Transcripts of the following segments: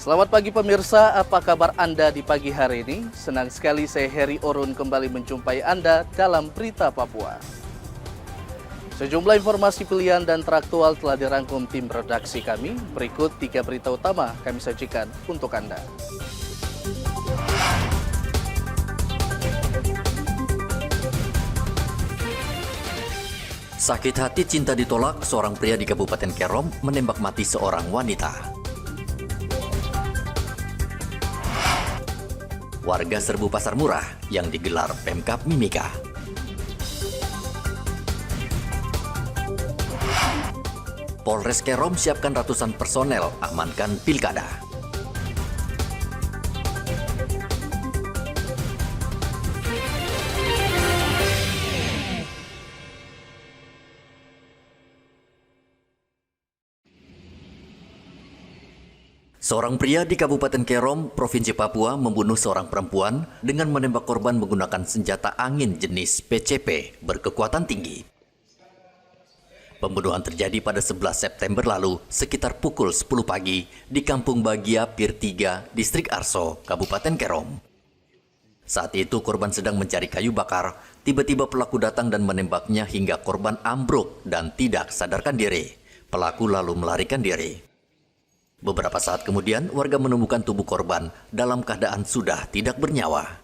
Selamat pagi pemirsa, apa kabar Anda di pagi hari ini? Senang sekali saya Heri Orun kembali menjumpai Anda dalam Berita Papua. Sejumlah informasi pilihan dan teraktual telah dirangkum tim redaksi kami. Berikut 3 berita utama kami sajikan untuk Anda. Sakit hati cinta ditolak, seorang pria di Kabupaten Kerom menembak mati seorang wanita. Warga serbu pasar murah yang digelar Pemkab Mimika. Polres Kerom siapkan ratusan personel amankan pilkada. Seorang pria di Kabupaten Kerom, Provinsi Papua membunuh seorang perempuan dengan menembak korban menggunakan senjata angin jenis PCP berkekuatan tinggi. Pembunuhan terjadi pada 11 September lalu sekitar pukul 10 pagi di Kampung Bagia Pir 3, Distrik Arso, Kabupaten Kerom. Saat itu korban sedang mencari kayu bakar, tiba-tiba pelaku datang dan menembaknya hingga korban ambruk dan tidak sadarkan diri. Pelaku lalu melarikan diri. Beberapa saat kemudian, warga menemukan tubuh korban dalam keadaan sudah tidak bernyawa.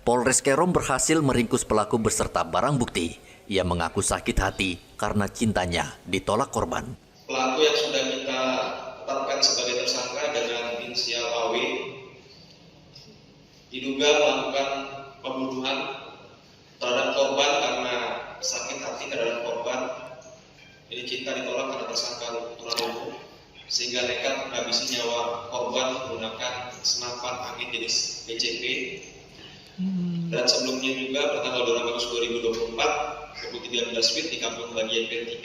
Polres Kerom berhasil meringkus pelaku beserta barang bukti. Ia mengaku sakit hati karena cintanya ditolak korban. Pelaku yang sudah kita tetapkan sebagai tersangka dengan inisial AW diduga melakukan pembunuhan terhadap korban karena sakit hati terhadap korban. Jadi cinta ditolak karena tersangka aturan hukum, sehingga nekat menghabisi nyawa korban menggunakan senapan angin jenis PCP. Dan sebelumnya juga pada tanggal 2 Agustus 2024 pukul 13 WIB di Kampung Bagian P3,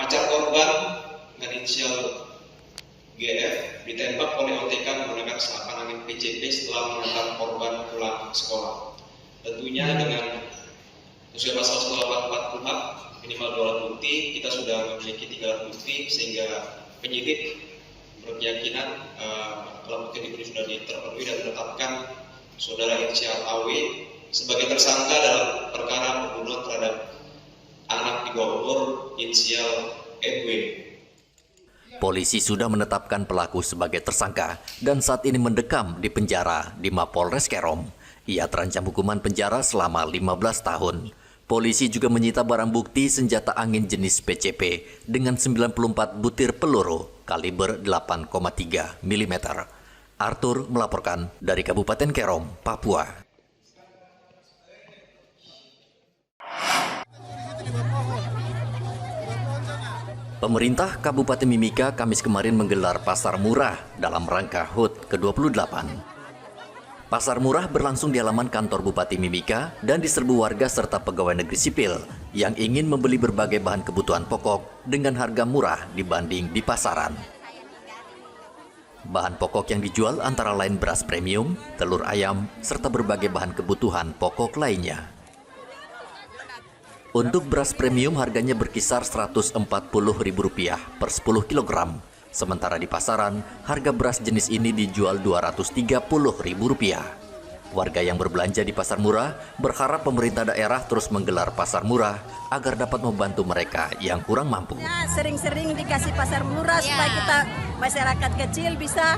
pacar korban dengan inisial GF ditembak oleh OTK menggunakan senapan angin PCP setelah mengantar korban pulang sekolah. Tentunya dengan usia pasal 184 KUHP minimal 2 alat bukti, kita sudah memiliki 3 alat bukti sehingga penyidik berkeyakinan alat bukti ini sudah terpenuhi dan menetapkan saudara inisial AW sebagai tersangka dalam perkara pembunuhan terhadap anak di bawah umur inisial MW. Polisi sudah menetapkan pelaku sebagai tersangka dan saat ini mendekam di penjara di Mapolres Kerom. Ia terancam hukuman penjara selama 15 tahun. Polisi juga menyita barang bukti senjata angin jenis PCP dengan 94 butir peluru kaliber 8,3 mm. Arthur melaporkan dari Kabupaten Kerom, Papua. Pemerintah Kabupaten Mimika Kamis kemarin menggelar pasar murah dalam rangka HUT ke-28. Pasar murah berlangsung di halaman kantor Bupati Mimika dan diserbu warga serta pegawai negeri sipil yang ingin membeli berbagai bahan kebutuhan pokok dengan harga murah dibanding di pasaran. Bahan pokok yang dijual antara lain beras premium, telur ayam, serta berbagai bahan kebutuhan pokok lainnya. Untuk beras premium harganya berkisar Rp140.000 per 10 kg. Sementara di pasaran, harga beras jenis ini dijual Rp230.000. Warga yang berbelanja di pasar murah berharap pemerintah daerah terus menggelar pasar murah agar dapat membantu mereka yang kurang mampu. Ya, sering-sering dikasih pasar murah supaya kita masyarakat kecil bisa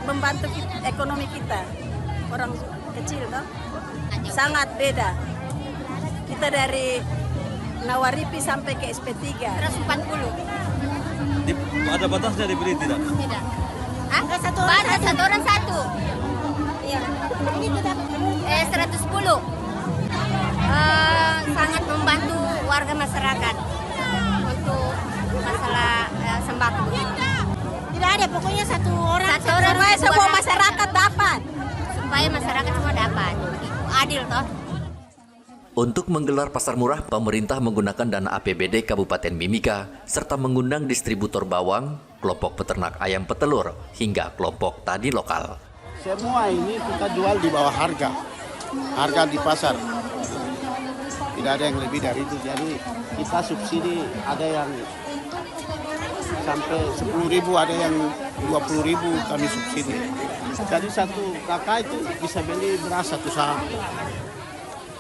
membantu ekonomi kita. Orang kecil toh sangat beda. Kita dari Nawaripi sampai ke SP3 140. Ada batasnya dibeli tidak? Tidak. Satu orang satu. Iya. 110. Sangat membantu warga masyarakat untuk masalah sembako. Tidak ada, pokoknya satu orang supaya semua masyarakat dapat. Supaya masyarakat semua dapat. Adil toh. Untuk menggelar pasar murah, pemerintah menggunakan dana APBD Kabupaten Mimika, serta mengundang distributor bawang, kelompok peternak ayam petelur, hingga kelompok tani lokal. Semua ini kita jual di bawah harga di pasar. Tidak ada yang lebih dari itu, jadi kita subsidi, ada yang sampai 10.000, ada yang 20.000 kami subsidi. Jadi satu kakak itu bisa beli beras 1 sak,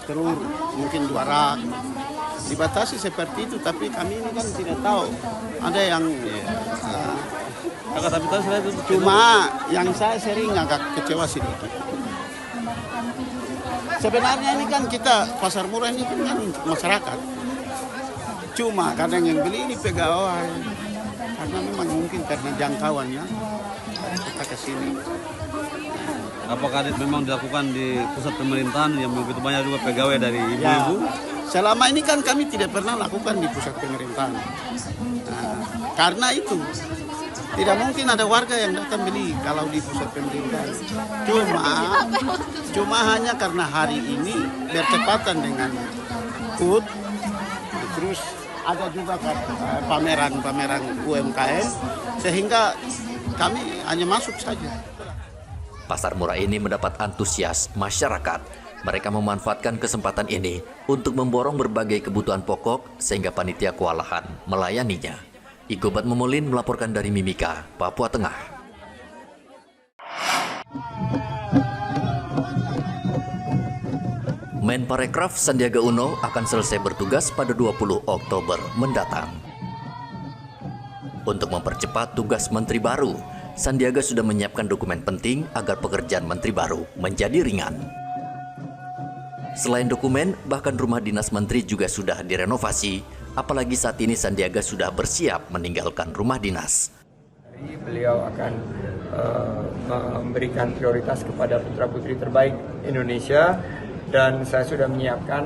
telur mungkin 2 rak. Dibatasi seperti itu, tapi kami ini kan tidak tahu. Ada yang Kakak, tapi tahu saya itu cuma yang saya sering agak kecewa sedikit. Sebenarnya ini kan kita pasar murah ini kan untuk masyarakat. Cuma kadang yang beli ini pegawai. Karena memang mungkin karena jangkauannya kita ke sini. apakah memang dilakukan di pusat pemerintahan yang begitu banyak juga pegawai dari ibu-ibu? Selama ini kan kami tidak pernah lakukan di pusat pemerintahan. Nah, karena itu tidak mungkin ada warga yang datang beli kalau di pusat pemerintahan. Cuma hanya karena hari ini bertepatan dengan HUT, terus ada juga pameran UMKM, sehingga kami hanya masuk saja. Pasar murah ini mendapat antusias masyarakat. Mereka memanfaatkan kesempatan ini untuk memborong berbagai kebutuhan pokok sehingga panitia kewalahan melayaninya. Igobat Memulin melaporkan dari Mimika, Papua Tengah. Menparekraf Sandiaga Uno akan selesai bertugas pada 20 Oktober mendatang. Untuk mempercepat tugas menteri baru, Sandiaga sudah menyiapkan dokumen penting agar pekerjaan menteri baru menjadi ringan. Selain dokumen, bahkan rumah dinas menteri juga sudah direnovasi, apalagi saat ini Sandiaga sudah bersiap meninggalkan rumah dinas. Beliau akan memberikan prioritas kepada putra-putri terbaik Indonesia, dan saya sudah menyiapkan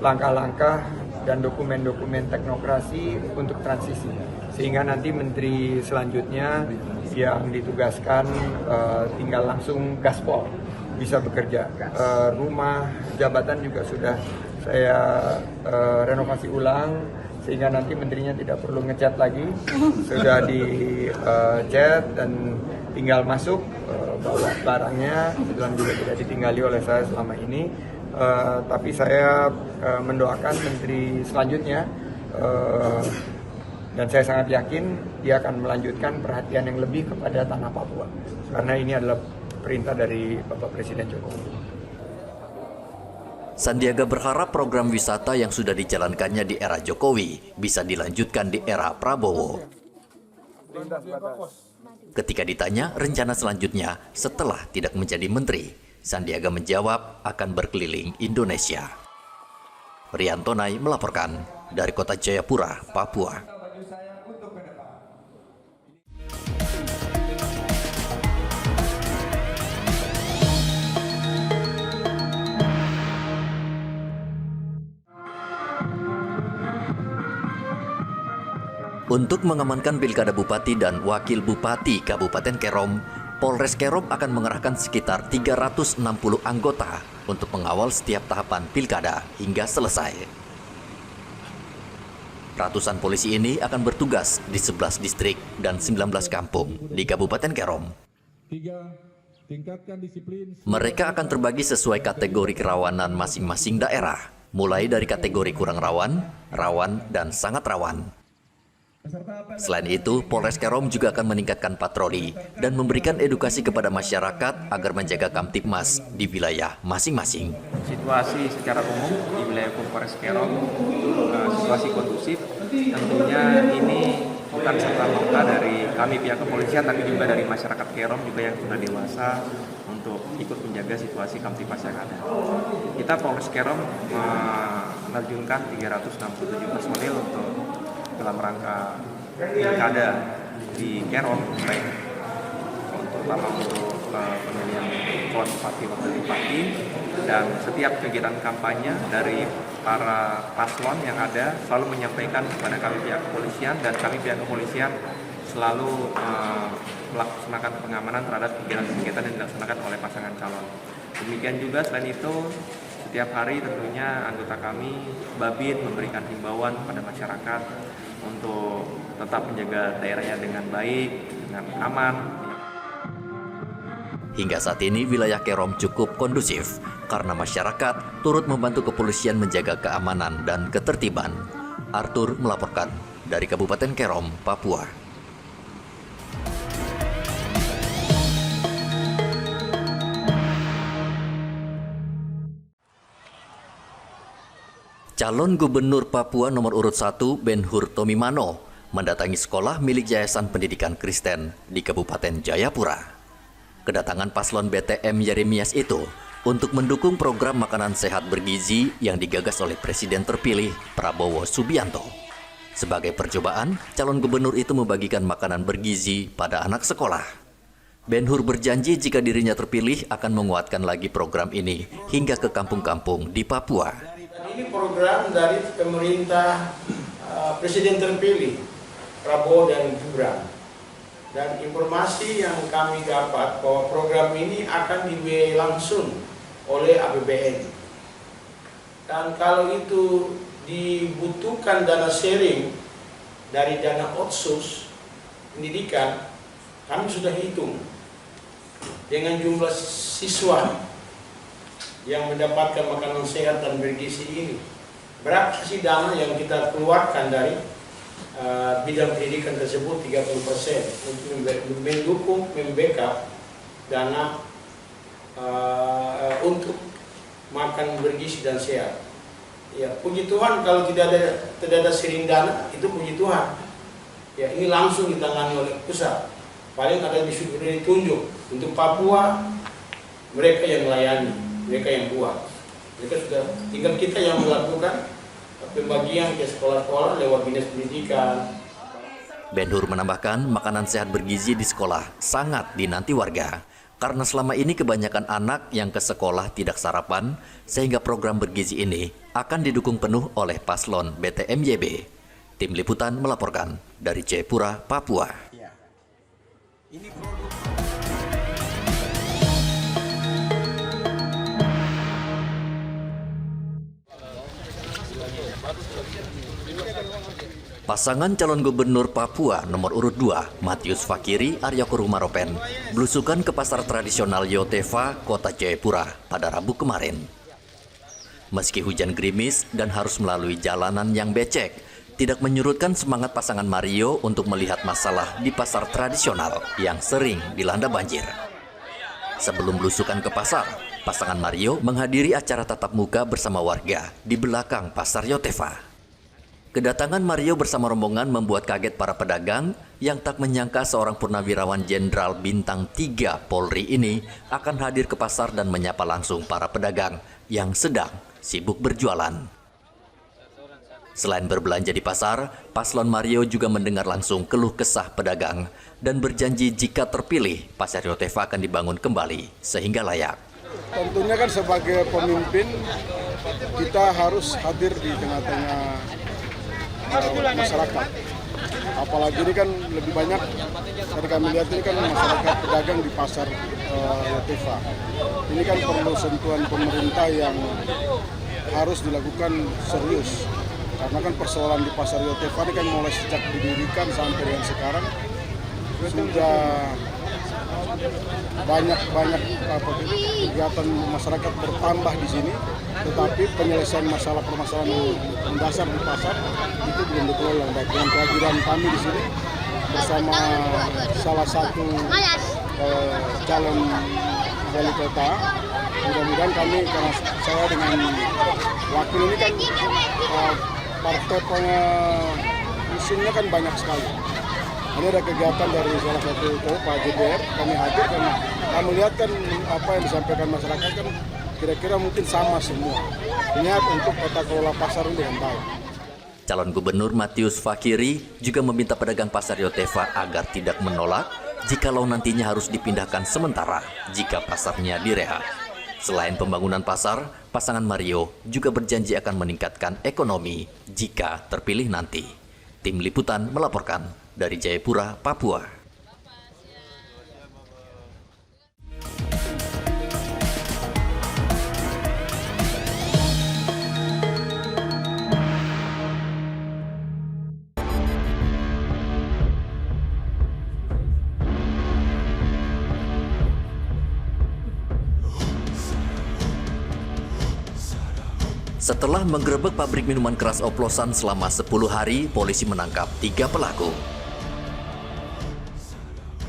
langkah-langkah dan dokumen-dokumen teknokrasi untuk transisi, sehingga nanti menteri selanjutnya yang ditugaskan tinggal langsung gaspol bisa bekerja. Rumah jabatan juga sudah saya renovasi ulang, sehingga nanti menterinya tidak perlu ngecat lagi, sudah dicat dan tinggal masuk bawa barangnya. Kebetulan juga tidak ditinggali oleh saya selama ini, tapi saya mendoakan menteri selanjutnya, dan saya sangat yakin dia akan melanjutkan perhatian yang lebih kepada tanah Papua, karena ini adalah perintah dari Bapak Presiden Jokowi. Sandiaga berharap program wisata yang sudah dijalankannya di era Jokowi bisa dilanjutkan di era Prabowo. Ketika ditanya rencana selanjutnya setelah tidak menjadi menteri, Sandiaga menjawab akan berkeliling Indonesia. Riantonai melaporkan dari Kota Jayapura, Papua. Untuk mengamankan pilkada bupati dan wakil bupati Kabupaten Kerom, Polres Kerom akan mengerahkan sekitar 360 anggota untuk mengawal setiap tahapan pilkada hingga selesai. Ratusan polisi ini akan bertugas di 11 distrik dan 19 kampung di Kabupaten Kerom. Mereka akan terbagi sesuai kategori kerawanan masing-masing daerah, mulai dari kategori kurang rawan, rawan, dan sangat rawan. Selain itu, Polres Kerom juga akan meningkatkan patroli dan memberikan edukasi kepada masyarakat agar menjaga Kamtibmas di wilayah masing-masing. Situasi secara umum di wilayah Polres Kerom, situasi kondusif. Tentunya ini bukan serta-merta dari kami pihak kepolisian, tapi juga dari masyarakat Kerom juga yang sudah dewasa untuk ikut menjaga situasi Kamtibmas yang ada. Kita Polres Kerom menerjunkan 367 personil untuk dalam rangka pilkada di Kerom, baik terutama untuk pemilihan calon bupati wakil bupati, dan setiap kegiatan kampanye dari para paslon yang ada selalu menyampaikan kepada kami pihak kepolisian, dan kami pihak kepolisian selalu melaksanakan pengamanan terhadap kegiatan-kegiatan yang dilaksanakan oleh pasangan calon. Demikian juga selain itu, setiap hari tentunya anggota kami Babin memberikan himbauan kepada masyarakat untuk tetap menjaga daerahnya dengan baik, dengan aman. Hingga saat ini wilayah Kerom cukup kondusif karena masyarakat turut membantu kepolisian menjaga keamanan dan ketertiban. Arthur melaporkan dari Kabupaten Kerom, Papua. Calon Gubernur Papua nomor urut 1 Ben-Hur Tomimano mendatangi sekolah milik Yayasan Pendidikan Kristen di Kabupaten Jayapura. Kedatangan paslon BTM Yeremias itu untuk mendukung program makanan sehat bergizi yang digagas oleh Presiden terpilih Prabowo Subianto. Sebagai percobaan, calon gubernur itu membagikan makanan bergizi pada anak sekolah. Ben-Hur berjanji jika dirinya terpilih akan menguatkan lagi program ini hingga ke kampung-kampung di Papua. Ini program dari pemerintah Presiden terpilih Prabowo dan Gibran. Dan informasi yang kami dapat bahwa program ini akan dibiayai langsung oleh APBN. Dan kalau itu dibutuhkan dana sharing dari dana otsus pendidikan, kami sudah hitung dengan jumlah siswa yang mendapatkan makanan sehat dan bergizi ini. Berapa sih dana yang kita keluarkan dari bidang pendidikan tersebut? 30% untuk mendukung, membackup dana untuk makan bergizi dan sehat. Ya, puji Tuhan kalau tidak ada sharing dana, itu puji Tuhan. Ya, ini langsung ditangani oleh pusat. Paling ada ditunjuk untuk Papua, mereka yang melayani, mereka yang buat. Mereka sudah, tinggal kita yang melakukan pembagian ke sekolah-sekolah lewat dinas pendidikan. Ben-Hur menambahkan makanan sehat bergizi di sekolah sangat dinanti warga. Karena selama ini kebanyakan anak yang ke sekolah tidak sarapan, sehingga program bergizi ini akan didukung penuh oleh paslon BTMYB. Tim Liputan melaporkan dari Jayapura, Papua. Pasangan calon gubernur Papua nomor urut 2, Matius Fakiri Aryakurumaropen, belusukan ke pasar tradisional Yotefa, Kota Jayapura pada Rabu kemarin. Meski hujan gerimis dan harus melalui jalanan yang becek, tidak menyurutkan semangat pasangan Mario untuk melihat masalah di pasar tradisional yang sering dilanda banjir. Sebelum belusukan ke pasar, pasangan Mario menghadiri acara tatap muka bersama warga di belakang pasar Yotefa. Kedatangan Mario bersama rombongan membuat kaget para pedagang yang tak menyangka seorang purnawirawan Jenderal Bintang 3 Polri ini akan hadir ke pasar dan menyapa langsung para pedagang yang sedang sibuk berjualan. Selain berbelanja di pasar, paslon Mario juga mendengar langsung keluh kesah pedagang dan berjanji jika terpilih, pasar Yotefa akan dibangun kembali sehingga layak. Tentunya kan sebagai pemimpin kita harus hadir di tengah-tengah masyarakat. Apalagi ini kan lebih banyak dari kami lihat ini kan masyarakat pedagang di pasar Yotefa. Ini kan perlu sentuhan pemerintah yang harus dilakukan serius. Karena kan persoalan di pasar Yotefa ini kan mulai sejak didirikan sampai dengan sekarang sudah banyak kegiatan masyarakat bertambah di sini, tetapi penyelesaian masalah permasalahan mendasar di pasar itu belum dikelola. Dengan kehadiran kami di sini bersama salah satu calon wali kota, mudah-mudahan kami, karena saya dengan wakil ini kan partai pengusungnya kan banyak sekali. Ini ada kegiatan dari salah satu Pak JDR, kami hadir karena kami lihat kan apa yang disampaikan masyarakat kan kira-kira mungkin sama semua. Niat untuk tata kelola pasar ini dengan baik. Calon Gubernur Matius Fakiri juga meminta pedagang pasar Yotefa agar tidak menolak jikalau nantinya harus dipindahkan sementara jika pasarnya direhab. Selain pembangunan pasar, pasangan Mario juga berjanji akan meningkatkan ekonomi jika terpilih nanti. Tim Liputan melaporkan dari Jayapura, Papua. Setelah menggerebek pabrik minuman keras oplosan selama 10 hari, polisi menangkap 3 pelaku.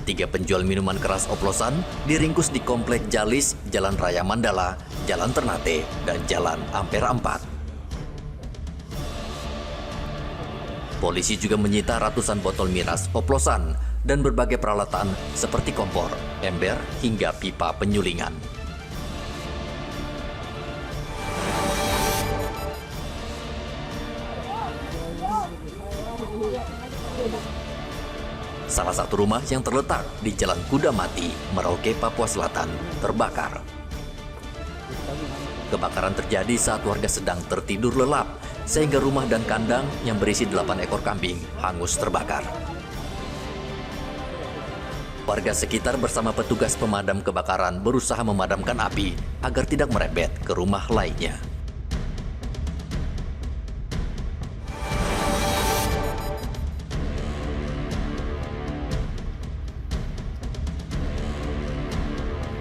3 penjual minuman keras oplosan diringkus di Komplek Jalis, Jalan Raya Mandala, Jalan Ternate, dan Jalan Ampera 4. Polisi juga menyita ratusan botol miras oplosan dan berbagai peralatan seperti kompor, ember, hingga pipa penyulingan. Salah satu rumah yang terletak di Jalan Kuda Mati, Merauke, Papua Selatan, terbakar. Kebakaran terjadi saat warga sedang tertidur lelap, sehingga rumah dan kandang yang berisi 8 ekor kambing hangus terbakar. Warga sekitar bersama petugas pemadam kebakaran berusaha memadamkan api agar tidak merembet ke rumah lainnya.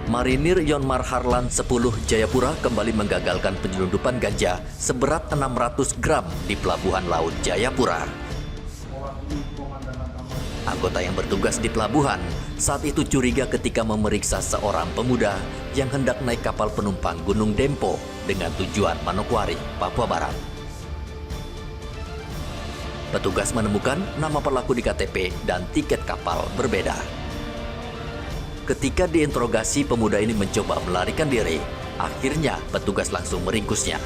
Marinir Yonmar Harlan 10 Jayapura kembali menggagalkan penyelundupan ganja seberat 600 gram di Pelabuhan Laut Jayapura. Anggota yang bertugas di pelabuhan saat itu curiga ketika memeriksa seorang pemuda yang hendak naik kapal penumpang Gunung Dempo dengan tujuan Manokwari, Papua Barat. Petugas menemukan nama pelaku di KTP dan tiket kapal berbeda. Ketika diinterogasi, pemuda ini mencoba melarikan diri. Akhirnya, petugas langsung meringkusnya.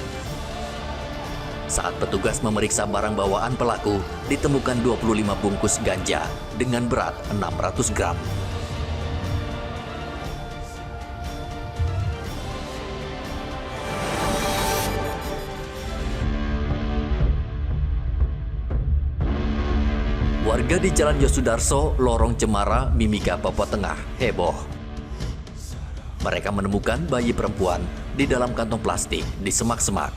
Saat petugas memeriksa barang bawaan pelaku, ditemukan 25 bungkus ganja dengan berat 600 gram. Warga di Jalan Yosudarso, Lorong Cemara, Mimika, Papua Tengah, heboh. Mereka menemukan bayi perempuan di dalam kantong plastik di semak-semak.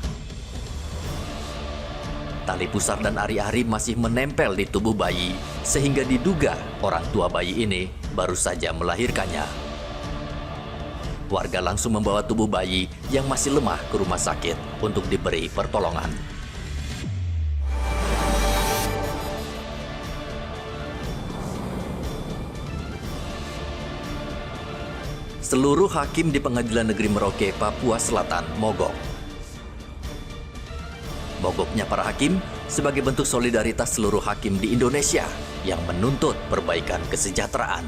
Tali pusar dan ari-ari masih menempel di tubuh bayi, sehingga diduga orang tua bayi ini baru saja melahirkannya. Warga langsung membawa tubuh bayi yang masih lemah ke rumah sakit untuk diberi pertolongan. Seluruh hakim di Pengadilan Negeri Merauke, Papua Selatan, mogok. Mogoknya para hakim sebagai bentuk solidaritas seluruh hakim di Indonesia yang menuntut perbaikan kesejahteraan.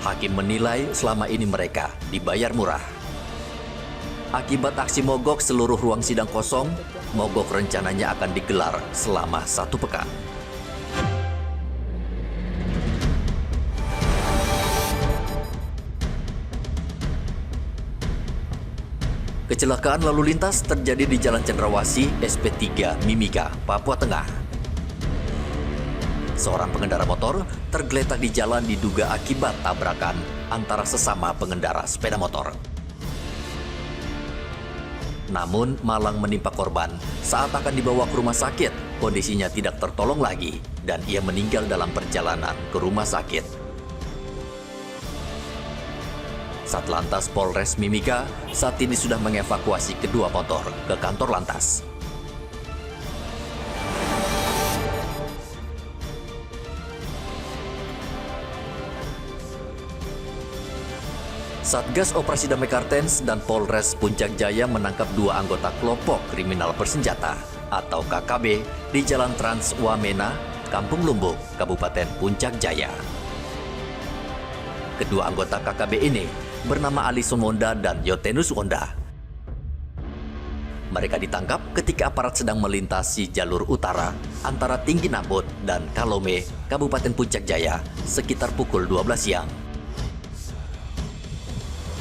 Hakim menilai selama ini mereka dibayar murah. Akibat aksi mogok, seluruh ruang sidang kosong. Mogok rencananya akan digelar selama 1 pekan. Kecelakaan lalu lintas terjadi di Jalan Cendrawasih, SP3, Mimika, Papua Tengah. Seorang pengendara motor tergeletak di jalan diduga akibat tabrakan antara sesama pengendara sepeda motor. Namun, malang menimpa korban saat akan dibawa ke rumah sakit. Kondisinya tidak tertolong lagi dan ia meninggal dalam perjalanan ke rumah sakit. Satlantas Polres Mimika saat ini sudah mengevakuasi kedua motor ke kantor lantas. Satgas Operasi Damai Kartens dan Polres Puncak Jaya menangkap 2 anggota kelompok kriminal bersenjata atau KKB di Jalan Trans Wamena, Kampung Lumbuk, Kabupaten Puncak Jaya. Kedua anggota KKB ini bernama Alison Wonda dan Yotenus Wonda. Mereka ditangkap ketika aparat sedang melintasi jalur utara antara Tinggi Nambut dan Kalome, Kabupaten Puncak Jaya, sekitar pukul 12 siang.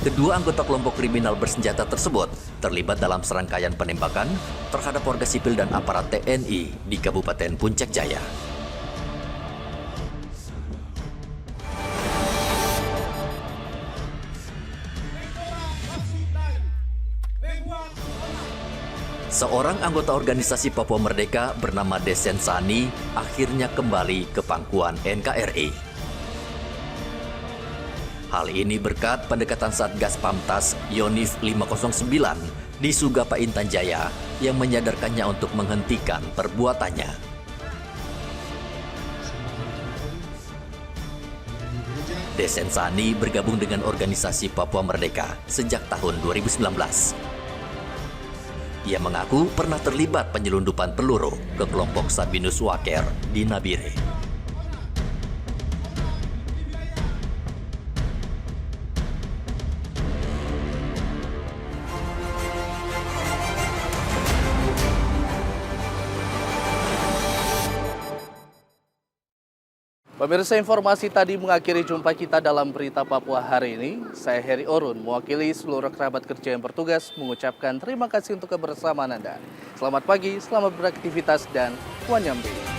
Kedua anggota kelompok kriminal bersenjata tersebut terlibat dalam serangkaian penembakan terhadap warga sipil dan aparat TNI di Kabupaten Puncak Jaya. Seorang anggota organisasi Papua Merdeka bernama Desen Sani akhirnya kembali ke pangkuan NKRI. Hal ini berkat pendekatan Satgas Pamtas Yonif 509 di Sugapa Intan Jaya yang menyadarkannya untuk menghentikan perbuatannya. Desen Sani bergabung dengan organisasi Papua Merdeka sejak tahun 2019. Ia mengaku pernah terlibat penyelundupan peluru ke kelompok Sabinus Waker di Nabire. Pemirsa, informasi tadi mengakhiri jumpa kita dalam Berita Papua hari ini. Saya Heri Orun, mewakili seluruh kerabat kerja yang bertugas, mengucapkan terima kasih untuk kebersamaan Anda. Selamat pagi, selamat beraktivitas, dan Wanyambe.